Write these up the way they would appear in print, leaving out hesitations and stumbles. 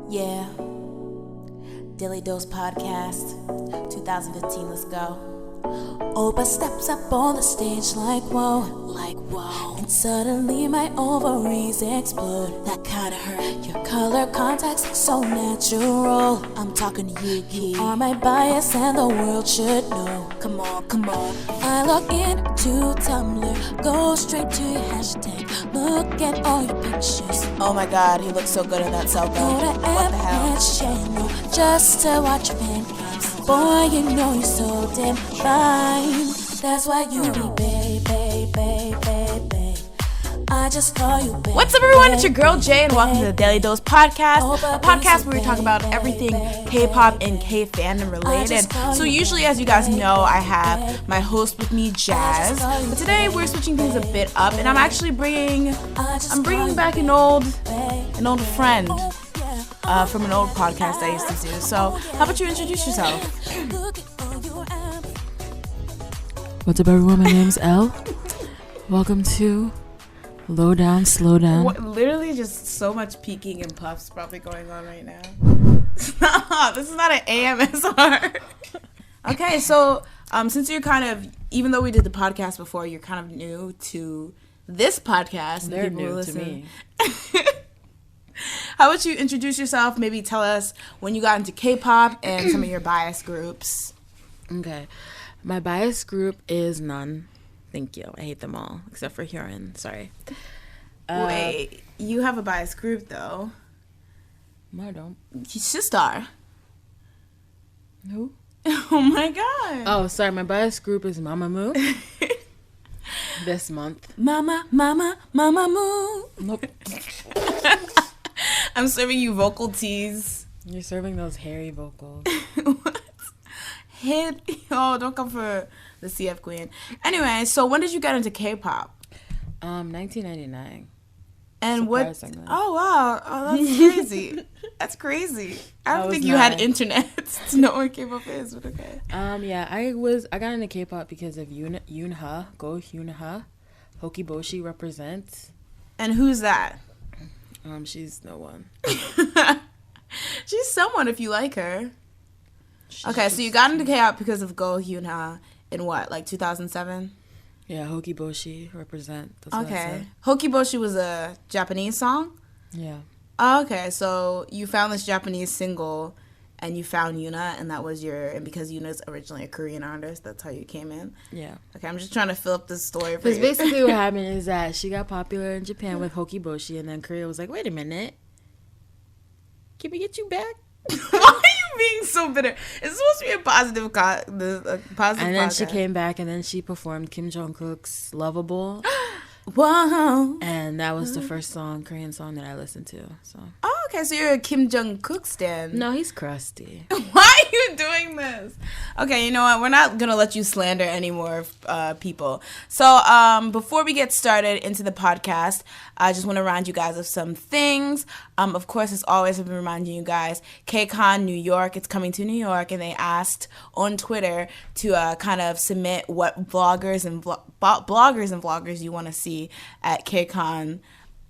Yeah. DailyDose podcast, 2015, let's go. Opa steps up on the stage like whoa. And suddenly my ovaries explode. That kinda hurt. Your color contacts so natural. I'm talking to you, you are my bias and the world should know. Come on. I log into Tumblr, go straight to your hashtag. Look at all your pictures. Oh my god, he looks so good in that selfie. What the hell? Channel just to watch your fan games. Boy, you know you're so damn fine. That's why you be babe. I just call you babe. What's up, everyone? It's your girl Jay, and welcome to the Daily Dose podcast, a podcast where we talk about everything K-pop and K-fandom related. So usually, as you guys know, I have my host with me, Jazz. But today we're switching things a bit up, and I'm actually bringing back an old friend. From an old podcast I used to do. So, how about you introduce yourself? What's up, everyone? My name's Elle. Welcome to Low Down, Slow Down. Literally just so much peeking and puffs probably going on right now. This is not an AMSR. Okay, so since you're kind of, even though we did the podcast before, you're kind of new to this podcast. They're new to me. How about you introduce yourself? Maybe tell us when you got into K-pop and some of your bias groups. Okay. My bias group is none. Thank you. I hate them all, except for Hyun. Sorry. Wait, you have a bias group, though. No, I don't. Sister. Who? Oh, my God. Oh, sorry. My bias group is Mamamoo. This month. Mama Moo. Nope. I'm serving you vocal teas. You're serving those hairy vocals. What? Oh, don't come for the CF queen. Anyway, so when did you get into K-pop? 1999. And what? Oh, wow. Oh, that's crazy. That's crazy. I don't think you had internet to know what K-pop is, but okay. Yeah, I got into K-pop because of Yoonha. Go Yoonha. Hokiboshi represents. And who's that? She's no one. She's someone if you like her. Okay, so you got into K-pop because of Go Hyunha in what, like 2007? Yeah, Hokiboshi represent. That's okay. Hokiboshi was a Japanese song? Yeah. Oh, okay, so you found this Japanese single and you found Yoona, and that was and because Yoona's originally a Korean artist, that's how you came in? Yeah. Okay, I'm just trying to fill up this story for you. Because basically what happened is that she got popular in Japan with Hokiboshi, and then Korea was like, wait a minute. Can we get you back? Why are you being so bitter? It's supposed to be a positive positive And then podcast. she came back, and then she performed Kim Jong-kook's Lovable. Wow. And that was the first Korean song that I listened to. So. Oh, okay, so you're a Kim Jong-kook stan. No, he's crusty. Why are you doing this? Okay, you know what? We're not going to let you slander any more people. So before we get started into the podcast, I just want to remind you guys of some things. Of course, as always, I've been reminding you guys, KCON New York, it's coming to New York, and they asked on Twitter to kind of submit what bloggers and vloggers you want to see at KCON.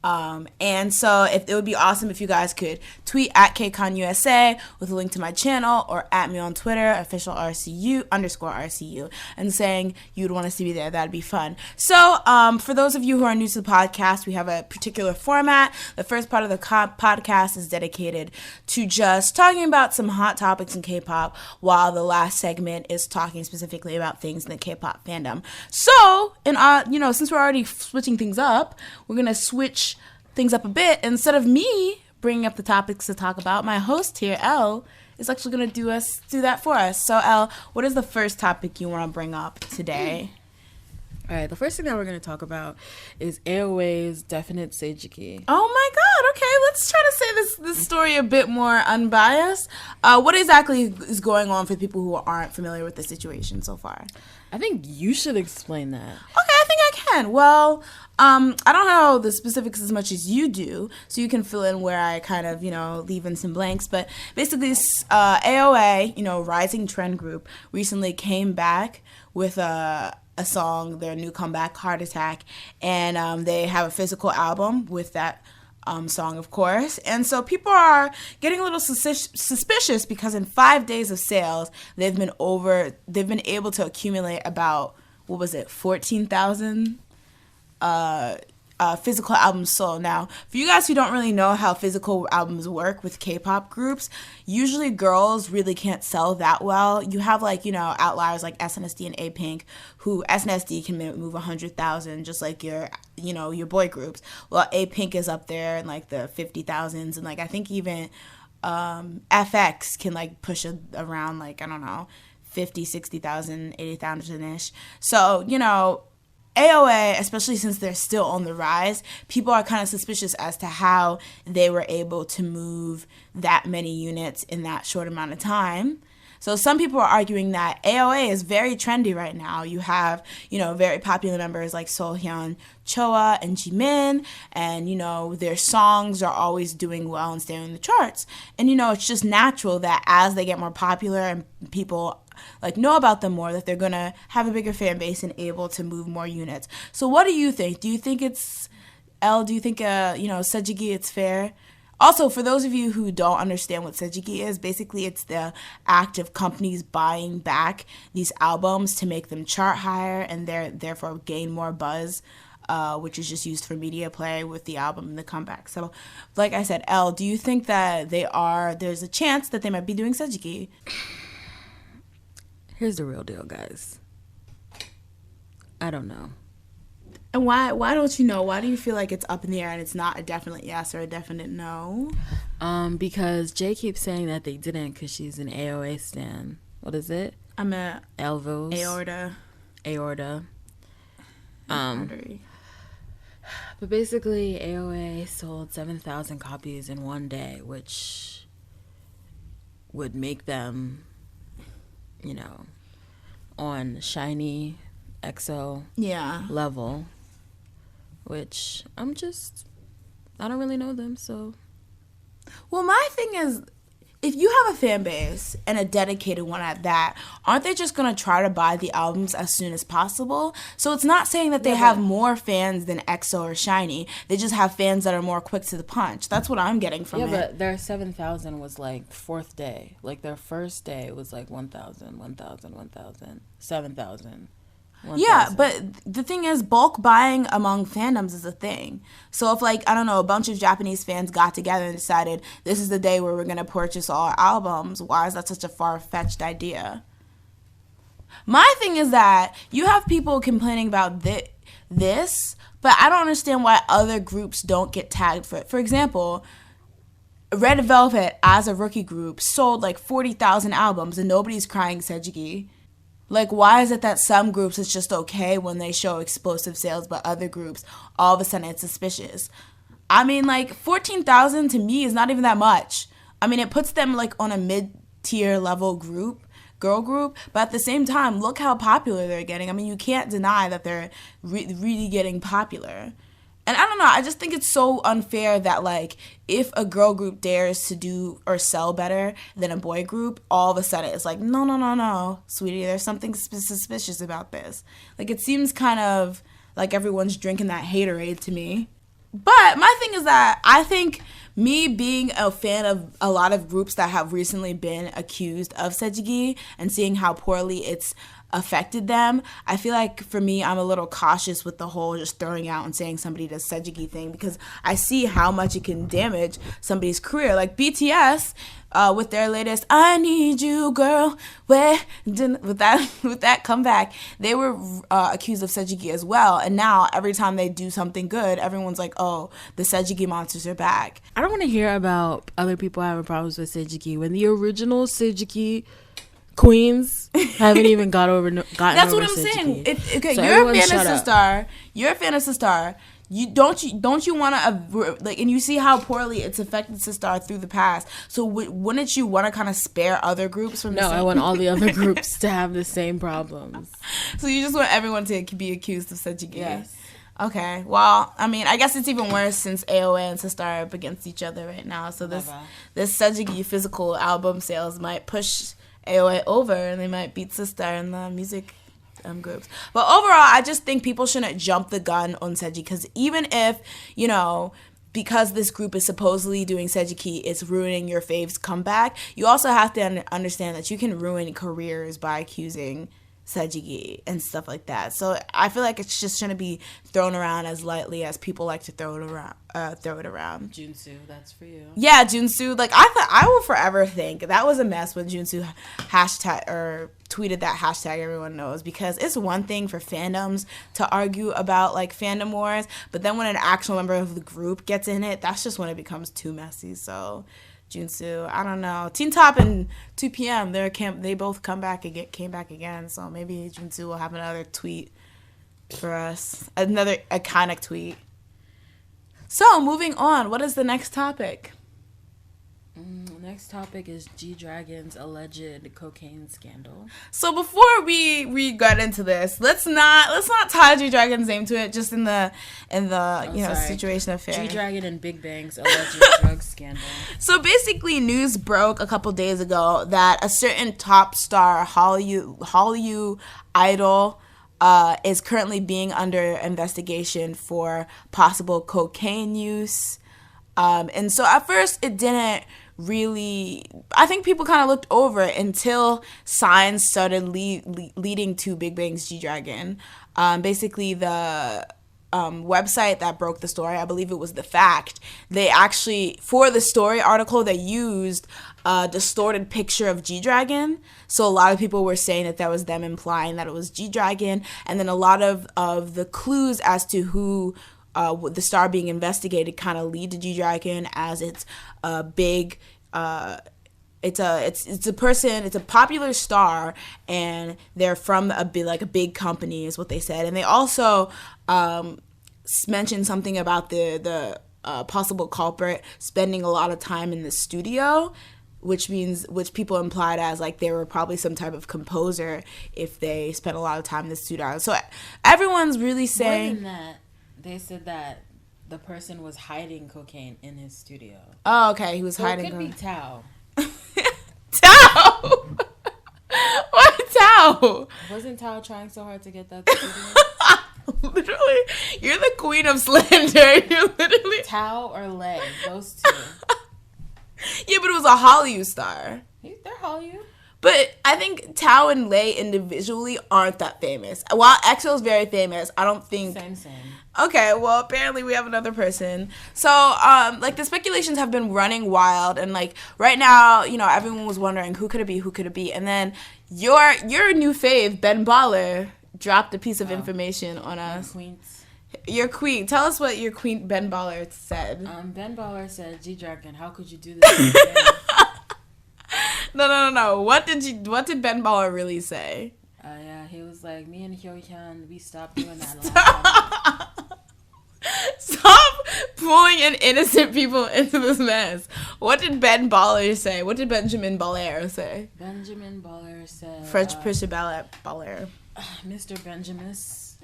And so it would be awesome if you guys could tweet at KCON USA with a link to my channel, or at me on Twitter, official _RCU, and saying you'd want to see me there. That'd be fun. So for those of you who are new to the podcast, we have a particular format. The first part of the podcast is dedicated to just talking about some hot topics in K-pop, while the last segment is talking specifically about things in the K-pop fandom. So, since we're already switching things up, we're going to switch things up a bit. Instead of me bringing up the topics to talk about, my host here, Elle, is actually going to do that for us. So, Elle, what is the first topic you want to bring up today? All right, the first thing that we're going to talk about is AOA's Definite Saejigi. Oh my god, okay, let's try to say this story a bit more unbiased. What exactly is going on for people who aren't familiar with the situation so far? I think you should explain that. Okay, I think I can. Well, I don't know the specifics as much as you do, so you can fill in where I kind of, leave in some blanks. But basically, AOA, rising trend group, recently came back with a song, their new comeback, Heart Attack, and they have a physical album with that song, of course. And so people are getting a little suspicious because in 5 days of sales, they've been able to accumulate about, 14,000 physical albums sold. Now, for you guys who don't really know how physical albums work with K-pop groups, usually girls really can't sell that well. You have outliers like SNSD and A-Pink, who SNSD can move 100,000 just like your boy groups. Well, A-Pink is up there in like the 50,000s, and I think even FX can push around 50, 60,000, 80,000-ish. So, AOA, especially since they're still on the rise, people are kind of suspicious as to how they were able to move that many units in that short amount of time. So some people are arguing that AOA is very trendy right now. You have, very popular members like Sohyun, Choa, and Jimin, and, their songs are always doing well and staying in the charts. And, it's just natural that as they get more popular and people know about them more, that they're going to have a bigger fan base and able to move more units. So what do you think? Do you think it's, Elle, do you think, saejigi, it's fair? Also, for those of you who don't understand what saejigi is, basically it's the act of companies buying back these albums to make them chart higher and therefore gain more buzz, which is just used for media play with the album and the comeback. So, like I said, Elle, do you think that there's a chance that they might be doing saejigi? Here's the real deal, guys. I don't know. And why don't you know? Why do you feel like it's up in the air and it's not a definite yes or a definite no? Because Jay keeps saying that they didn't because she's an AOA stan. What is it? I'm a Elvos. Aorta. Artery. But basically, AOA sold 7,000 copies in one day, which would make them, on Shiny EXO level, which I don't really know them, so. Well, my thing is, if you have a fan base and a dedicated one at that, aren't they just going to try to buy the albums as soon as possible? So it's not saying that they have more fans than EXO or Shiny. They just have fans that are more quick to the punch. That's what I'm getting from it. Yeah, but their 7,000 was fourth day. Their first day was 1,000, 7,000. 1, yeah, but the thing is, bulk buying among fandoms is a thing. So if, a bunch of Japanese fans got together and decided this is the day where we're going to purchase all our albums, why is that such a far-fetched idea? My thing is that you have people complaining about this, but I don't understand why other groups don't get tagged for it. For example, Red Velvet, as a rookie group, sold 40,000 albums and nobody's crying saejigi. Why is it that some groups it's just okay when they show explosive sales, but other groups, all of a sudden it's suspicious? 14,000 to me is not even that much. It puts them on a mid-tier level girl group, but at the same time, look how popular they're getting. You can't deny that they're really getting popular. And I don't know, I just think it's so unfair that, if a girl group dares to do or sell better than a boy group, all of a sudden it's no, sweetie, there's something suspicious about this. It seems kind of like everyone's drinking that haterade to me. But my thing is that I think me being a fan of a lot of groups that have recently been accused of saejigi and seeing how poorly it's affected them, I feel like for me, I'm a little cautious with the whole just throwing out and saying somebody does saejigi thing, because I see how much it can damage somebody's career. BTS, with their latest "I Need You, Girl," with that comeback, they were accused of saejigi as well. And now every time they do something good, everyone's like, "Oh, the saejigi monsters are back." I don't want to hear about other people having problems with saejigi when the original saejigi queens haven't even gotten over That's what I'm saying. Okay, so you're a fan of Sistar. You're a fan of Sistar. Don't you want to and you see how poorly it's affected Sistar through the past. So wouldn't you want to kind of spare other groups from? No, I want all the other groups to have the same problems. So you just want everyone to be accused of saejigi. Yes. Okay. Well, I guess it's even worse since AOA and Sistar are up against each other right now. So this saejigi physical album sales might push AOA over, and they might beat Sistar in the music groups. But overall, I just think people shouldn't jump the gun on saejigi, because even if, because this group is supposedly doing saejigi, it's ruining your fave's comeback. You also have to understand that you can ruin careers by accusing saejigi and stuff like that. So I feel like it's just shouldn't be thrown around as lightly as people like to throw it around. Junsu, that's for you. Yeah, Junsu. Like I will forever think that was a mess when Junsu hashtag or tweeted that hashtag everyone knows, because it's one thing for fandoms to argue about like fandom wars, but then when an actual member of the group gets in it, that's just when it becomes too messy. So Junsu, I don't know. Teen Top and 2PM, they both came back again. So maybe Junsu will have another tweet for us, another iconic tweet. So moving on, what is the next topic? Next topic is G-Dragon's alleged cocaine scandal. So before we get into this, let's not tie G-Dragon's name to it. Just in the situation of fair. G-Dragon and Big Bang's alleged drug scandal. So basically, news broke a couple days ago that a certain top star Hallyu idol is currently being under investigation for possible cocaine use. And so at first it didn't really, I think people kind of looked over it until signs started leading to Big Bang's G-Dragon. Basically the website that broke the story, I believe it was The Fact, they actually, for the story article, they used a distorted picture of G-Dragon. So a lot of people were saying that was them implying that it was G-Dragon. And then a lot of the clues as to who the star being investigated kind of lead to G-Dragon, as it's a big it's a popular star, and they're from a big company is what they said. And they also mentioned something about the possible culprit spending a lot of time in the studio, which people implied as like they were probably some type of composer if they spent a lot of time in the studio. So everyone's really saying more than that. They said that the person was hiding cocaine in his studio. Oh, okay. He was hiding. It could be Tao. Tao? What Tao? Wasn't Tao trying so hard to get that studio? Literally, you're the queen of slander. You're literally Tao or Lay, those two. Yeah, but it was a Hallyu star. They're Hallyu. But I think Tao and Lay individually aren't that famous. While EXO's very famous, I don't think... Same. Okay, well, apparently we have another person. So, the speculations have been running wild. And, right now, everyone was wondering, who could it be? And then your new fave, Ben Baller, dropped a piece of information on us. Your queen. Tell us what your queen, Ben Baller, said. Ben Baller said, G-Dragon, how could you do this? No. What did Ben Baller really say? Yeah, he was like, me and Hyo-hyun, we stopped doing that a long time. Stop pulling in innocent people into this mess. What did Ben Baller say? What did Benjamin Baller say? Benjamin Baller said... French Pusha Baller. Mr. Benjamis.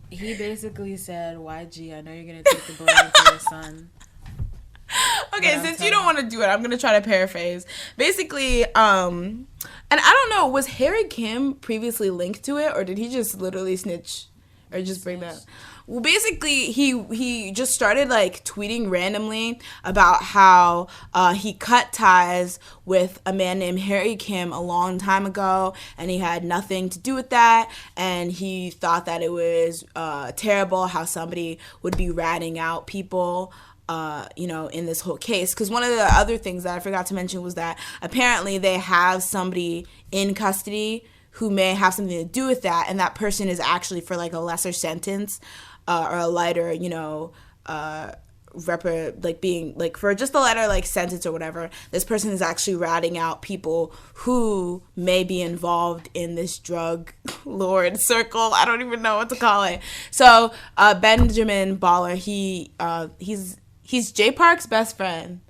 He basically said, YG, I know you're going to take the blame for your son. Okay, since you don't want to do it, I'm going to try to paraphrase. Basically, and I don't know, was Harry Kim previously linked to it, or did he just literally snitch or just bring that? Well, basically, he just started tweeting randomly about how he cut ties with a man named Harry Kim a long time ago, and he had nothing to do with that, and he thought that it was terrible how somebody would be ratting out people in this whole case. Because one of the other things that I forgot to mention was that apparently they have somebody in custody who may have something to do with that, and that person is actually for a lesser sentence or a lighter, being for just a lighter sentence or whatever. This person is actually ratting out people who may be involved in this drug lord circle. I don't even know what to call it. So Benjamin Baller, he's Jay Park's best friend.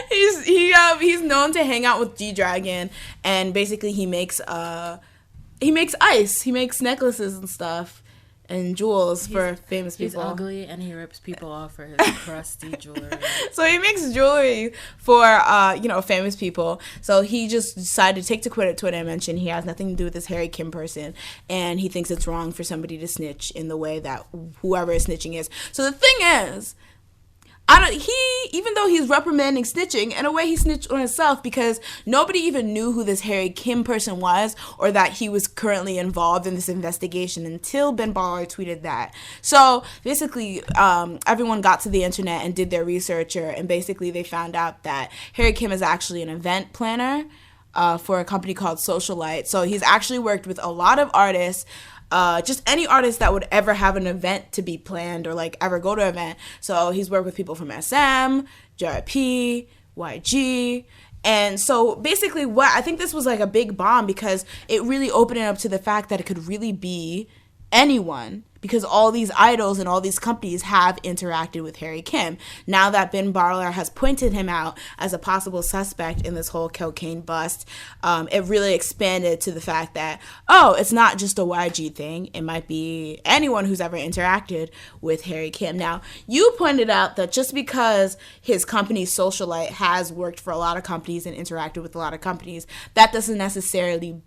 He's known to hang out with G-Dragon, and basically he makes ice. He makes necklaces and stuff. and jewels for famous people. He's ugly and he rips people off for his crusty jewelry. So he makes jewelry for, famous people. So he just decided to take to Twitter and mention he has nothing to do with this Harry Kim person. And he thinks it's wrong for somebody to snitch in the way that whoever is snitching is. So the thing is, even though he's reprimanding snitching, in a way he snitched on himself because nobody even knew who this Harry Kim person was or that he was currently involved in this investigation until Ben Baller tweeted that. So basically, everyone got to the internet and did their research, and basically they found out that Harry Kim is actually an event planner for a company called Socialite. So he's actually worked with a lot of artists, just any artist that would ever have an event to be planned or like ever go to an event. So he's worked with people from SM, JYP, YG. And so basically what I think this was like a big bomb because it really opened it up to the fact that it could really be anyone, because all these idols and all these companies have interacted with Harry Kim. Now that Ben Baller has pointed him out as a possible suspect in this whole cocaine bust, it really expanded to the fact that, it's not just a YG thing. It might be anyone who's ever interacted with Harry Kim. Now, you pointed out that just because his company Socialite has worked for a lot of companies and interacted with a lot of companies, that doesn't necessarily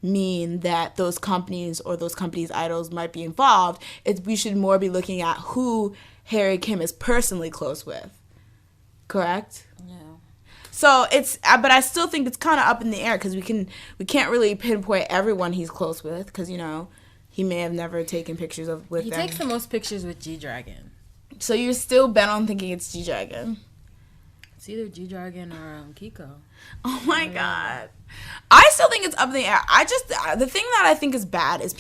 mean that those companies or those companies' idols might be involved. We should more be looking at who Harry Kim is personally close with. Correct? Yeah. So but I still think it's kind of up in the air because we can't really pinpoint everyone he's close with because he may have never taken pictures with them. He takes the most pictures with G-Dragon. So you're still bent on thinking it's G-Dragon? It's either G-Dragon or Kiko. Oh my God. I still think it's up in the air. The thing that I think is bad is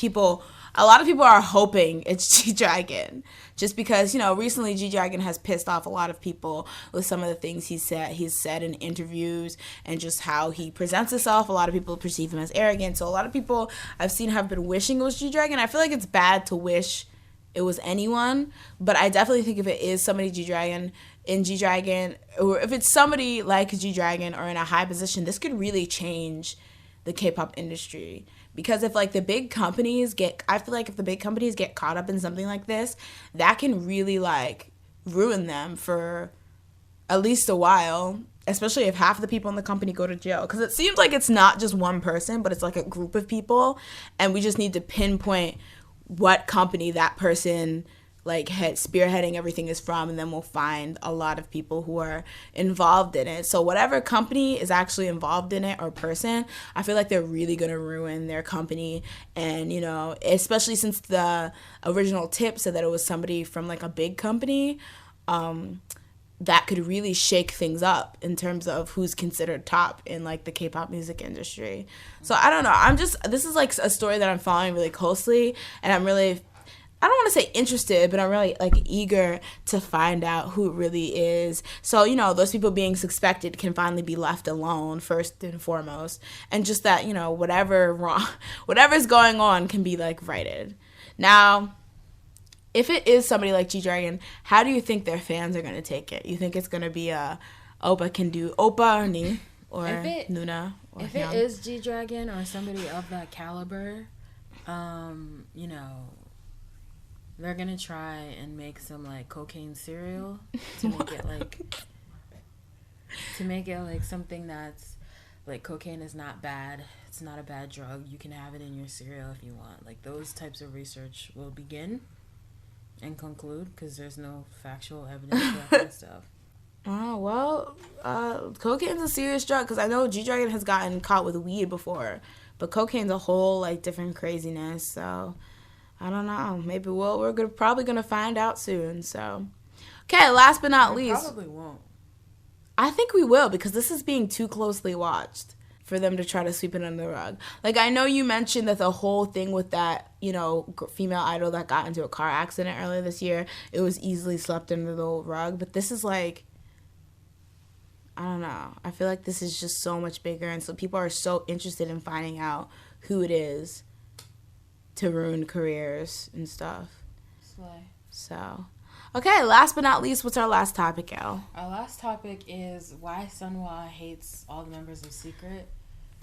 a lot of people are hoping it's G-Dragon. Just because, recently G-Dragon has pissed off a lot of people with some of the things he's said in interviews and just how he presents himself. A lot of people perceive him as arrogant. So a lot of people I've seen have been wishing it was G-Dragon. I feel like it's bad to wish it was anyone, but I definitely think if it is somebody G-Dragon, or if it's somebody like G-Dragon or in a high position, this could really change the K-pop industry. Because if the big companies get caught up in something like this, that can really ruin them for at least a while, especially if half the people in the company go to jail. Because it seems like it's not just one person, but it's like a group of people, and we just need to pinpoint what company that person spearheading everything is from, and then we'll find a lot of people who are involved in it. So whatever company is actually involved in it or person, I feel like they're really going to ruin their company. And, especially since the original tip said that it was somebody from a big company, that could really shake things up in terms of who's considered top in the K-pop music industry. So I don't know. This is a story that I'm following really closely, and I don't want to say interested, but I'm really eager to find out who it really is. So, those people being suspected can finally be left alone first and foremost. And just that, whatever's going on can be righted. Now, if it is somebody like G-Dragon, how do you think their fans are going to take it? You think it's going to be Oppa can do Oppa or Ni or Nuna? Or if it is G-Dragon or somebody of that caliber, they're gonna try and make some cocaine cereal to make it something that's cocaine is not bad. It's not a bad drug. You can have it in your cereal if you want. Those types of research will begin and conclude because there's no factual evidence for that kind of stuff. Oh, well, cocaine's a serious drug because I know G-Dragon has gotten caught with weed before, but cocaine's a whole different craziness. So I don't know. Maybe we're probably gonna find out soon. So, okay. Last but not least, probably won't. I think we will because this is being too closely watched for them to try to sweep it under the rug. I know you mentioned that the whole thing with that female idol that got into a car accident earlier this year, it was easily swept under the rug. But this is I don't know. I feel like this is just so much bigger, and so people are so interested in finding out who it is to ruin careers and stuff. Slay. So, okay, last but not least, what's our last topic, Elle? Our last topic is why Sunhwa hates all the members of Secret.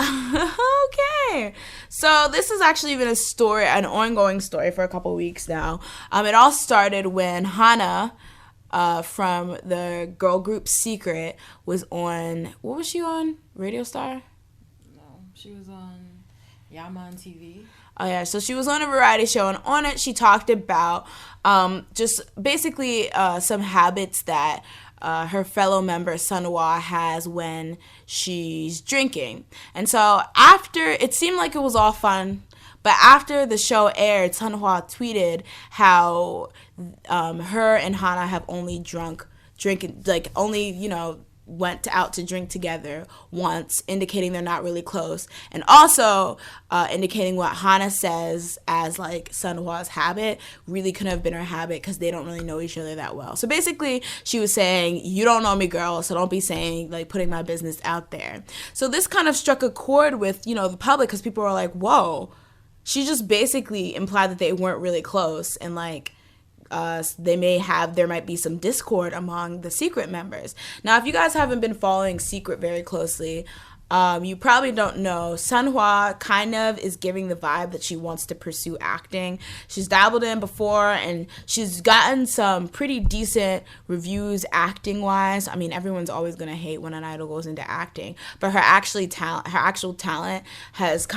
Okay. So this has actually been an ongoing story for a couple weeks now. It all started when Hana, from the girl group Secret, was on, what was she on? Radio Star? No, she was on Yaman TV. Oh, yeah. So she was on a variety show, and on it she talked about just basically some habits that her fellow member Sunhwa has when she's drinking. And so after, it seemed like it was all fun, but after the show aired, Sunhwa tweeted how her and Hana have only went out to drink together once, indicating they're not really close, and also indicating what Hana says as like Sunhwa's habit really couldn't have been her habit because they don't really know each other that well. So basically she was saying, you don't know me, girl, so don't be saying, like, putting my business out there. So this kind of struck a chord with, the public, because people were like, whoa, she just basically implied that they weren't really close, and like there might be some discord among the Secret members. Now, if you guys haven't been following Secret very closely, you probably don't know, Sunhwa kind of is giving the vibe that she wants to pursue acting. She's dabbled in before, and she's gotten some pretty decent reviews acting wise. I mean, everyone's always gonna hate when an idol goes into acting, but her actual talent has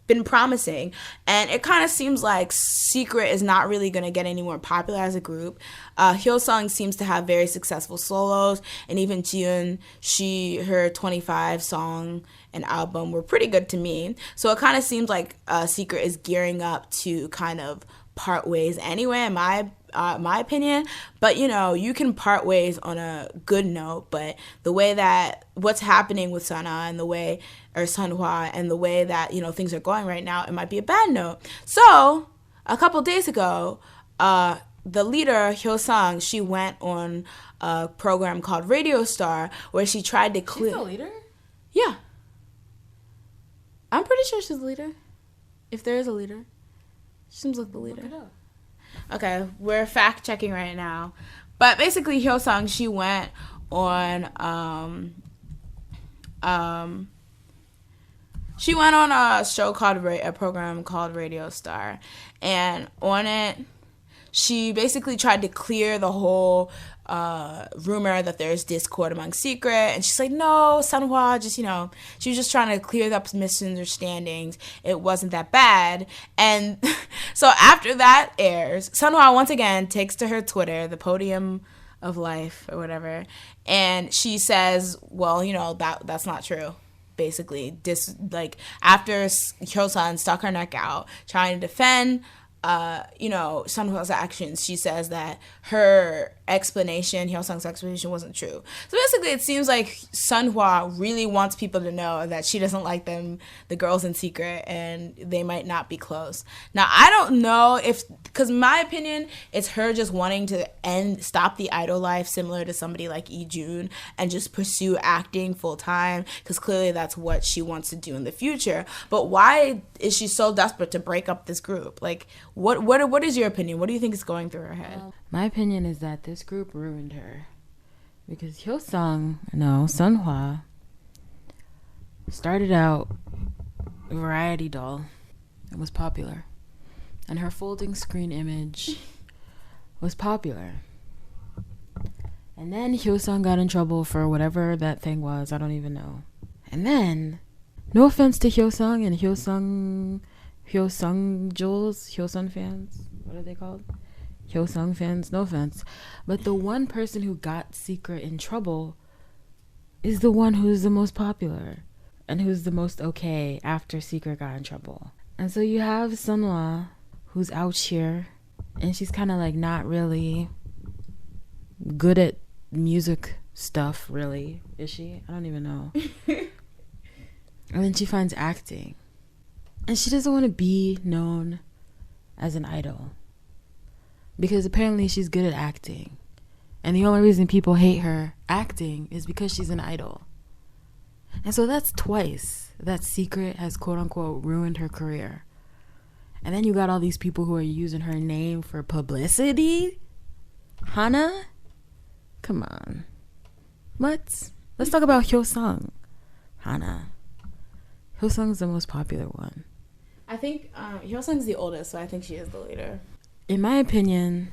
been promising, and it kind of seems like Secret is not really going to get any more popular as a group. Hyosung seems to have very successful solos, and even Jiun, her 25 song and album were pretty good to me. So it kind of seems like Secret is gearing up to kind of part ways anyway, in my opinion. But you can part ways on a good note, but the way that what's happening with Sunhwa and the way that things are going right now, it might be a bad note. So a couple days ago, the leader Hyosung, she went on a program called Radio Star where she tried to clear. She's the leader? Yeah, I'm pretty sure she's the leader. If there is a leader, she seems like the leader. Look it up. Okay, we're fact checking right now, but basically Hyosung, she went on she went on a program called Radio Star, and on it she basically tried to clear the whole rumor that there's discord among Secret, and she's like, no, Sunhwa, just she was just trying to clear up misunderstandings. It wasn't that bad. And so after that airs, Sunhwa once again takes to her Twitter, the podium of life or whatever, and she says, well, that's not true. Basically, after Hyosung stuck her neck out trying to defend Sunhwa's actions, she says that Hyosung's explanation wasn't true. So basically, it seems like Sunhwa really wants people to know that she doesn't like the girls in Secret, and they might not be close. Now, I don't know because in my opinion, it's her just wanting to stop the idol life, similar to somebody like Lee, and just pursue acting full time, because clearly that's what she wants to do in the future. But why is she so desperate to break up this group? Like, what is your opinion? What do you think is going through her head? My opinion is that this group ruined her, because Sunhwa started out a variety doll and was popular, and her folding screen image was popular, and then Hyosung got in trouble for whatever that thing was. I don't even know. And then, no offense to Hyosung and Hyosung fans, what are they called? Hyosung fans, no offense, but the one person who got Secret in trouble is the one who's the most popular and who's the most okay after Secret got in trouble. And so you have Sunhwa, who's out here, and she's kind of like not really good at music stuff, really, is she? I don't even know. And then she finds acting, and she doesn't want to be known as an idol, because apparently she's good at acting, and the only reason people hate her acting is because she's an idol. And so that's twice that Secret has quote unquote ruined her career. And then you got all these people who are using her name for publicity. Hana, come on. Let's talk about Hyosung. Hana, Hillsong's the most popular one. I think Hillsong's the oldest, so I think she is the leader. In my opinion,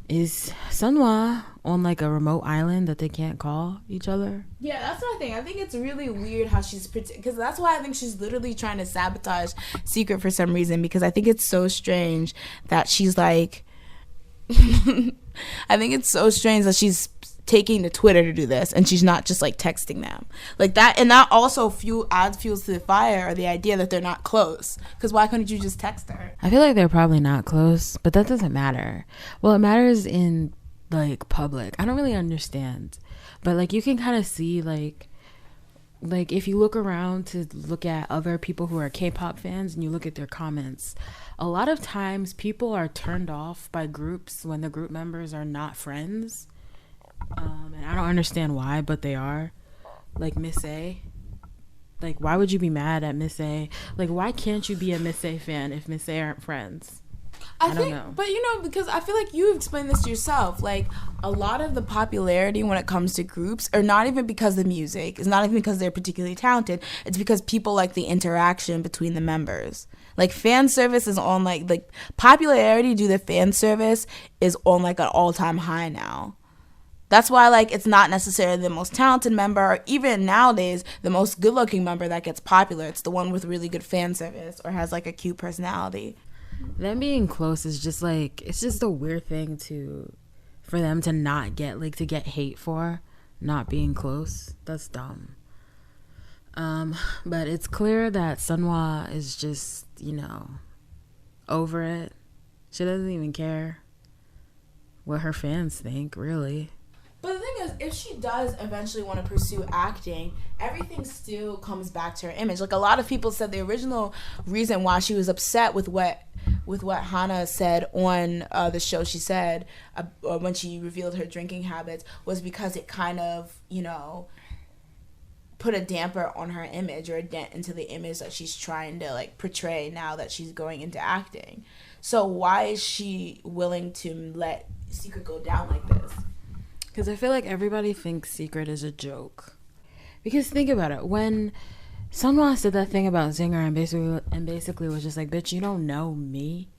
is Sunhwa on like a remote island that they can't call each other? Yeah, that's what I think. I think it's really weird how she's, because that's why I think she's literally trying to sabotage Secret for some reason, because I think it's so strange that she's like, I think it's so strange that she's taking to Twitter to do this and she's not just like texting them like that, and that also adds fuels to the fire, or the idea that they're not close, because why couldn't you just text her? I feel like they're probably not close, but that doesn't matter. Well, it matters in like public. I don't really understand, but like you can kind of see like if you look around to look at other people who are K-pop fans and you look at their comments, a lot of times people are turned off by groups when the group members are not friends. And I don't understand why, but they are. Like Miss A. Like, why would you be mad at Miss A? Like, why can't you be a Miss A fan if Miss A aren't friends? I don't know. But, because I feel like you explained this to yourself. Like, a lot of the popularity when it comes to groups are not even because of the music. It's not even because they're particularly talented. It's because people like the interaction between the members. Like, fan service is on, like popularity due to fan service is on, like, an all-time high now. That's why, like, it's not necessarily the most talented member, or even nowadays, the most good-looking member that gets popular. It's the one with really good fan service or has, like, a cute personality. Them being close is just, like, it's just a weird thing for them to not get, like, to get hate for not being close. That's dumb. But it's clear that Sunhwa is just, over it. She doesn't even care what her fans think, really. But the thing is, if she does eventually want to pursue acting, everything still comes back to her image. Like, a lot of people said the original reason why she was upset with what Hana said on the show, she said when she revealed her drinking habits, was because it kind of, put a damper on her image, or a dent into the image that she's trying to, like, portray now that she's going into acting. So why is she willing to let Secret go down like this? Because I feel like everybody thinks Secret is a joke. Because think about it. When Sunhwa said that thing about Zinger and basically was just like, bitch, you don't know me.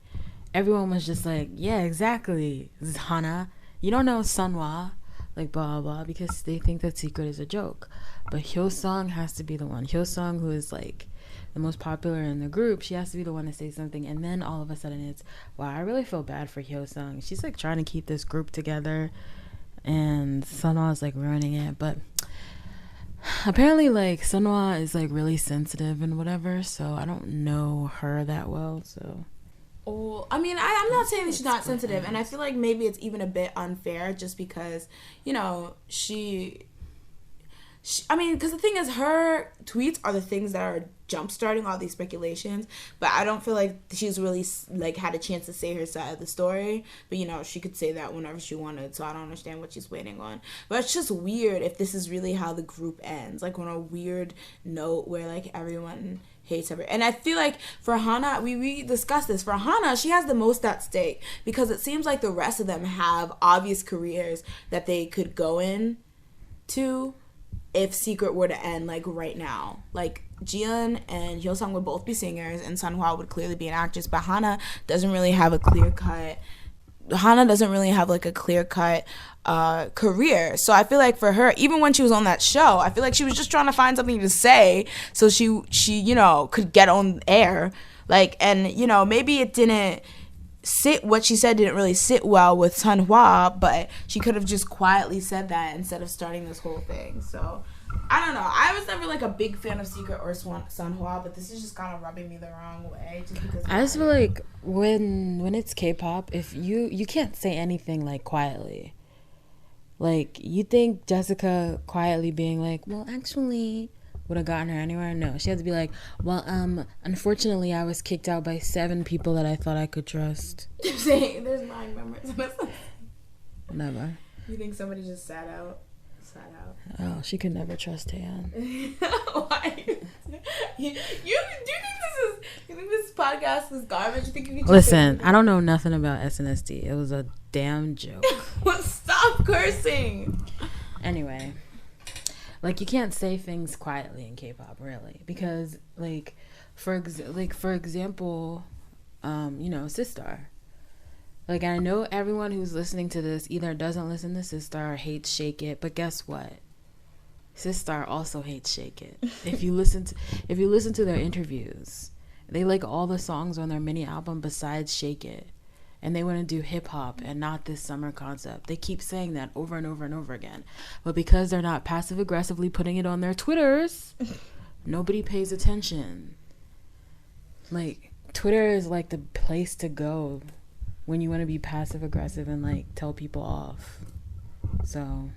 Everyone was just like, yeah, exactly, Hana. You don't know Sunhwa. Like, blah, blah, because they think that Secret is a joke. But Hillsong has to be the one. Hillsong, who is, like, the most popular in the group, she has to be the one to say something. And then all of a sudden it's, wow, I really feel bad for Hillsong. She's, like, trying to keep this group together. And Sunhwa is, like, ruining it. But apparently, like, Sunhwa is, like, really sensitive and whatever, so I don't know her that well, so. Oh, I mean, I'm not saying that she's not sensitive, and I feel like maybe it's even a bit unfair just because, she I mean, because the thing is, her tweets are the things that are jump-starting all these speculations, but I don't feel like she's really, like, had a chance to say her side of the story, but, she could say that whenever she wanted, so I don't understand what she's waiting on. But it's just weird if this is really how the group ends, like, on a weird note where, like, everyone hates her. And I feel like for Hana, we discussed this, for Hana, she has the most at stake, because it seems like the rest of them have obvious careers that they could go in to if Secret were to end, like, right now. Like, Jiyeon and Hillsong would both be singers, and Sunhwa would clearly be an actress, but Hana doesn't really have a clear-cut career. So I feel like for her, even when she was on that show, I feel like she was just trying to find something to say so she could get on air. Like, and, maybe it didn't sit, what she said didn't really sit well with Sunhwa, but she could have just quietly said that instead of starting this whole thing. So I don't know. I was never, like, a big fan of Secret or Sunhwa, but this is just kind of rubbing me the wrong way. Just because I just feel like when it's K-pop, if you can't say anything, like, quietly. Like, you think Jessica quietly being like, well, actually, would have gotten her anywhere? No, she had to be like, well, unfortunately, I was kicked out by 7 people that I thought I could trust. Saying there's 9 members. Never. You think somebody just sat out? Oh, she could never trust Taeyeon. Why? You think this podcast is garbage? You think you can just listen? I don't know nothing about SNSD. It was a damn joke. Stop cursing. Anyway, Like, you can't say things quietly in K-pop, really, because for example, Sistar. Like, I know everyone who's listening to this either doesn't listen to Sistar or hates Shake It, but guess what? Sistar also hates Shake It. If you listen to their interviews, they like all the songs on their mini album besides Shake It. And they want to do hip hop and not this summer concept. They keep saying that over and over and over again. But because they're not passive aggressively putting it on their Twitters, nobody pays attention. Like, Twitter is like the place to go when you want to be passive aggressive and like tell people off. So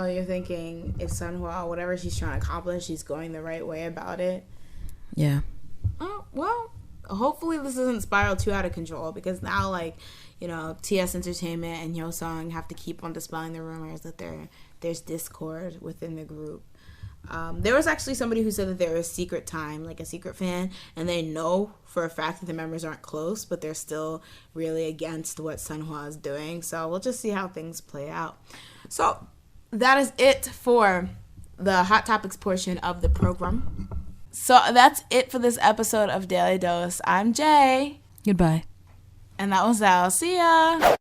you're thinking if Sunhwa, whatever she's trying to accomplish, she's going the right way about it? Yeah. Oh, well, hopefully this doesn't spiral too out of control, because now, TS Entertainment and Hyosung have to keep on dispelling the rumors that there's discord within the group. There was actually somebody who said that there was secret time, like a secret fan, and they know for a fact that the members aren't close, but they're still really against what Sunhwa is doing. So we'll just see how things play out. So that is it for the Hot Topics portion of the program. So that's it for this episode of Daily Dose. I'm Jay. Goodbye. And that was Al. See ya.